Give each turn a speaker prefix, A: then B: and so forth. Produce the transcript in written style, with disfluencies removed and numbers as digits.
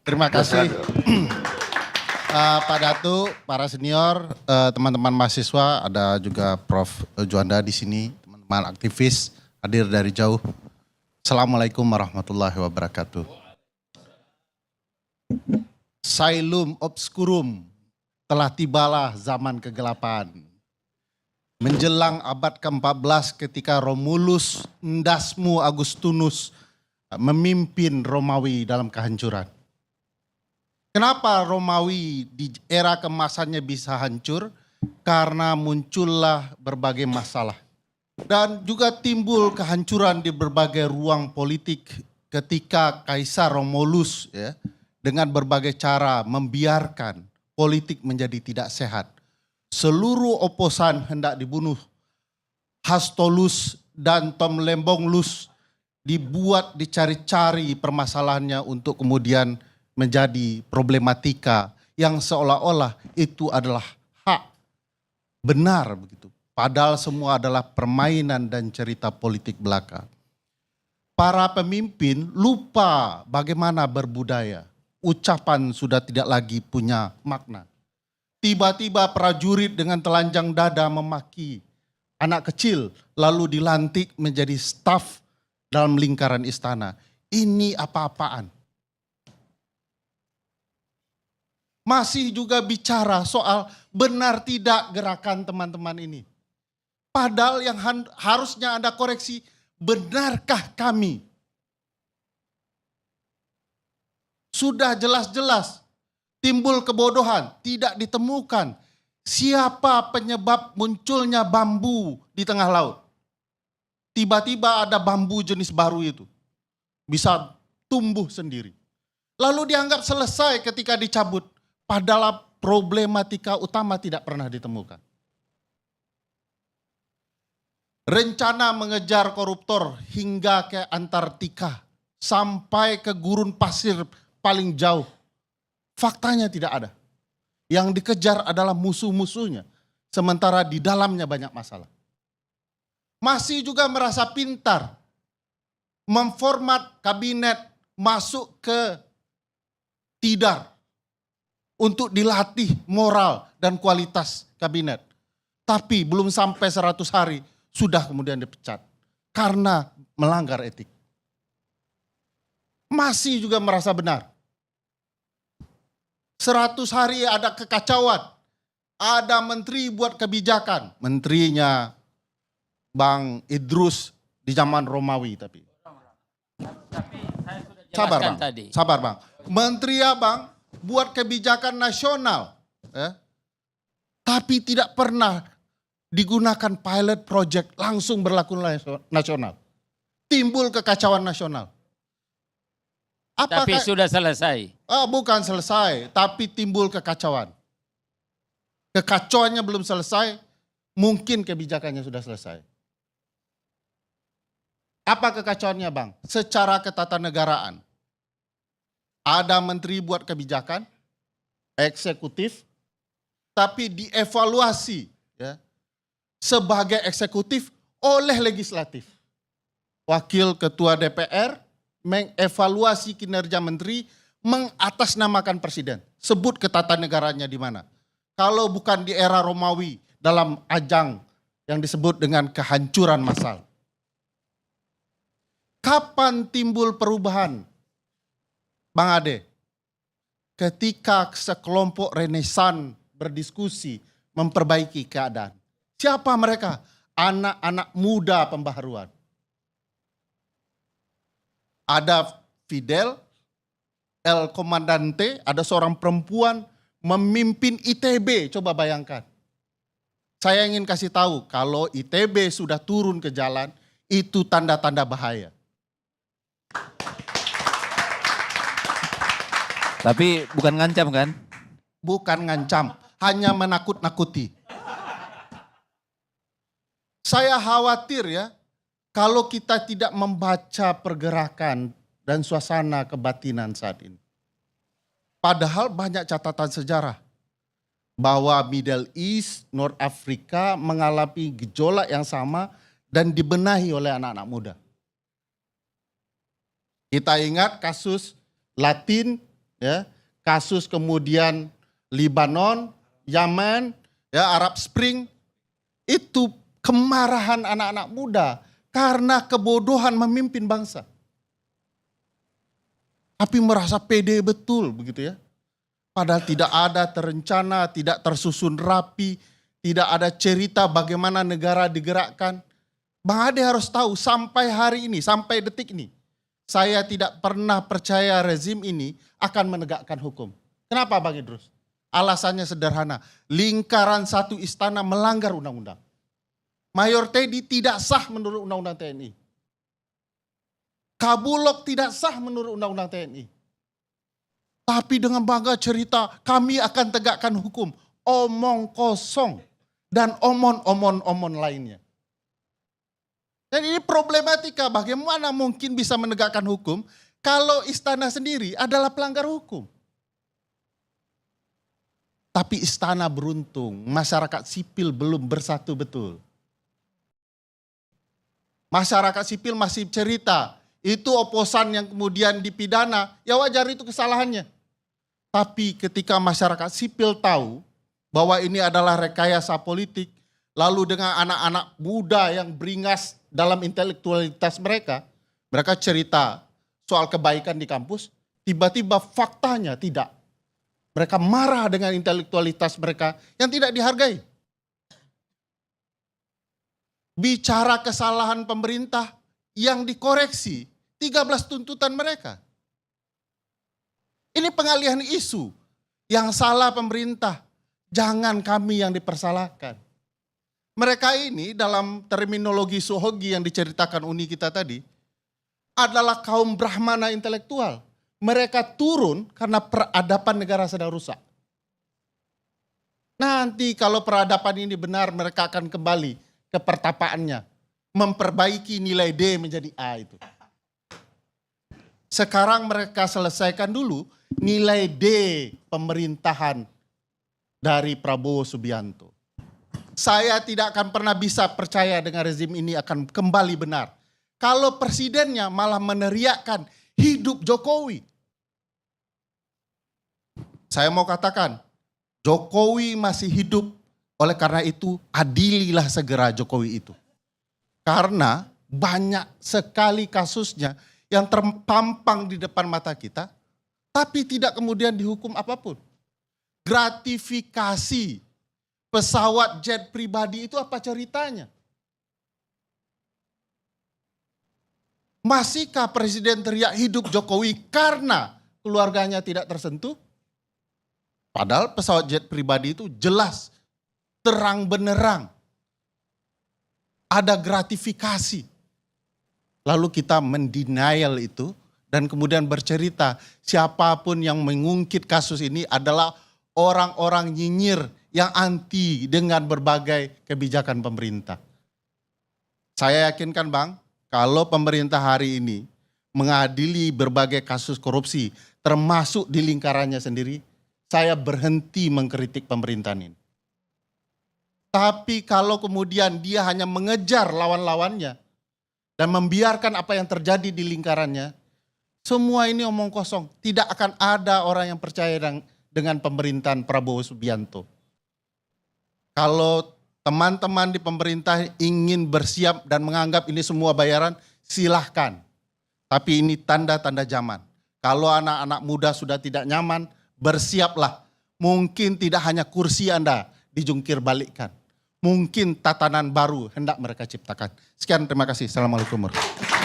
A: Terima kasih Pak Datu, para senior, teman-teman mahasiswa, ada juga Prof. Juanda di sini, teman-teman aktivis hadir dari jauh. Assalamualaikum warahmatullahi wabarakatuh. Sailum obscurum, telah tibalah zaman kegelapan. Menjelang abad ke-14 ketika Romulus Ndasmu Augustinus memimpin Romawi dalam kehancuran. Kenapa Romawi di era kemasannya bisa hancur? Karena muncullah berbagai masalah. Dan juga timbul kehancuran di berbagai ruang politik ketika Kaisar Romulus dengan berbagai cara membiarkan politik menjadi tidak sehat. Seluruh oposan hendak dibunuh. Hastolus dan Tomlembonglus dibuat dicari-cari permasalahannya untuk kemudian menjadi problematika yang seolah-olah itu adalah hak benar begitu. Padahal semua adalah permainan dan cerita politik belaka. Para pemimpin lupa bagaimana berbudaya. Ucapan sudah tidak lagi punya makna. Tiba-tiba prajurit dengan telanjang dada memaki anak kecil lalu dilantik menjadi staf dalam lingkaran istana. Ini apa-apaan? Masih juga bicara soal benar tidak gerakan teman-teman ini. Padahal yang harusnya Anda koreksi, benarkah kami? Sudah jelas-jelas timbul kebodohan, tidak ditemukan siapa penyebab munculnya bambu di tengah laut. Tiba-tiba ada bambu jenis baru itu, bisa tumbuh sendiri. Lalu dianggap selesai ketika dicabut. Padahal problematika utama tidak pernah ditemukan. Rencana mengejar koruptor hingga ke Antartika, sampai ke gurun pasir paling jauh. Faktanya tidak ada. Yang dikejar adalah musuh-musuhnya, sementara di dalamnya banyak masalah. Masih juga merasa pintar, memformat kabinet masuk ke tidar, untuk dilatih moral dan kualitas kabinet. Tapi belum sampai 100 hari sudah kemudian dipecat karena melanggar etik. Masih juga merasa benar. 100 hari ada kekacauan. Ada menteri buat kebijakan. Menterinya Bang Idrus di zaman Romawi tapi. Sabar Bang, tadi. Sabar Bang. Menteri Abang buat kebijakan nasional, tapi tidak pernah digunakan pilot project langsung berlaku nasional. Timbul kekacauan nasional.
B: Tapi sudah selesai?
A: Bukan selesai, tapi timbul kekacauan. Kekacauannya belum selesai, mungkin kebijakannya sudah selesai. Apa kekacauannya Bang? Secara ketatanegaraan. Ada menteri buat kebijakan, eksekutif, tapi dievaluasi sebagai eksekutif oleh legislatif. Wakil ketua DPR mengevaluasi kinerja menteri, mengatasnamakan presiden. Sebut ketatanegaranya di mana. Kalau bukan di era Romawi dalam ajang yang disebut dengan kehancuran massal. Kapan timbul perubahan? Bang Ade, ketika sekelompok Renesan berdiskusi memperbaiki keadaan. Siapa mereka? Anak-anak muda pembaharuan. Ada Fidel, El Comandante, ada seorang perempuan memimpin ITB, coba bayangkan. Saya ingin kasih tahu, kalau ITB sudah turun ke jalan, itu tanda-tanda bahaya.
C: Tapi bukan ngancam kan?
A: Bukan ngancam, hanya menakut-nakuti. Saya khawatir kalau kita tidak membaca pergerakan dan suasana kebatinan saat ini. Padahal banyak catatan sejarah bahwa Middle East, North Africa mengalami gejolak yang sama dan dibenahi oleh anak-anak muda. Kita ingat kasus Latin ya, kasus kemudian Libanon, Yaman, ya, Arab Spring, itu kemarahan anak-anak muda karena kebodohan memimpin bangsa. Tapi merasa pede betul begitu ya. Padahal tidak ada terencana, tidak tersusun rapi, tidak ada cerita bagaimana negara digerakkan. Bang Ade harus tahu sampai hari ini, sampai detik ini, saya tidak pernah percaya rezim ini akan menegakkan hukum. Kenapa Bang Idrus? Alasannya sederhana, lingkaran satu istana melanggar undang-undang. Mayor Teddy tidak sah menurut undang-undang TNI. Kabulok tidak sah menurut undang-undang TNI. Tapi dengan bangga cerita, kami akan tegakkan hukum. Omong kosong dan omon lainnya. Jadi ini problematika, bagaimana mungkin bisa menegakkan hukum kalau istana sendiri adalah pelanggar hukum. Tapi istana beruntung, masyarakat sipil belum bersatu betul. Masyarakat sipil masih cerita, itu oposan yang kemudian dipidana, ya wajar itu kesalahannya. Tapi ketika masyarakat sipil tahu bahwa ini adalah rekayasa politik, lalu dengan anak-anak muda yang beringas dalam intelektualitas mereka, mereka cerita soal kebaikan di kampus, tiba-tiba faktanya tidak. Mereka marah dengan intelektualitas mereka yang tidak dihargai. Bicara kesalahan pemerintah yang dikoreksi, 13 tuntutan mereka. Ini pengalihan isu, yang salah pemerintah, jangan kami yang dipersalahkan. Mereka ini dalam terminologi Sohogi yang diceritakan Uni kita tadi, adalah kaum Brahmana intelektual. Mereka turun karena peradaban negara sedang rusak. Nanti kalau peradaban ini benar, mereka akan kembali ke pertapaannya. Memperbaiki nilai D menjadi A itu. Sekarang mereka selesaikan dulu nilai D pemerintahan dari Prabowo Subianto. Saya tidak akan pernah bisa percaya dengan rezim ini akan kembali benar. Kalau presidennya malah meneriakkan hidup Jokowi. Saya mau katakan, Jokowi masih hidup, oleh karena itu adililah segera Jokowi itu. Karena banyak sekali kasusnya yang terpampang di depan mata kita, tapi tidak kemudian dihukum apapun. Gratifikasi pesawat jet pribadi itu apa ceritanya? Masihkah presiden teriak hidup Jokowi karena keluarganya tidak tersentuh? Padahal pesawat jet pribadi itu jelas, terang benerang. Ada gratifikasi. Lalu kita mendenial itu dan kemudian bercerita siapapun yang mengungkit kasus ini adalah orang-orang nyinyir yang anti dengan berbagai kebijakan pemerintah. Saya yakinkan Bang, kalau pemerintah hari ini mengadili berbagai kasus korupsi, termasuk di lingkarannya sendiri, saya berhenti mengkritik pemerintahan ini. Tapi kalau kemudian dia hanya mengejar lawan-lawannya dan membiarkan apa yang terjadi di lingkarannya, semua ini omong kosong. Tidak akan ada orang yang percaya dengan pemerintahan Prabowo Subianto. Kalau teman-teman di pemerintah ingin bersiap dan menganggap ini semua bayaran, silahkan. Tapi ini tanda-tanda zaman. Kalau anak-anak muda sudah tidak nyaman, bersiaplah. Mungkin tidak hanya kursi Anda dijungkir balikkan. Mungkin tatanan baru hendak mereka ciptakan. Sekian, terima kasih. Assalamualaikum warahmatullahi wabarakatuh.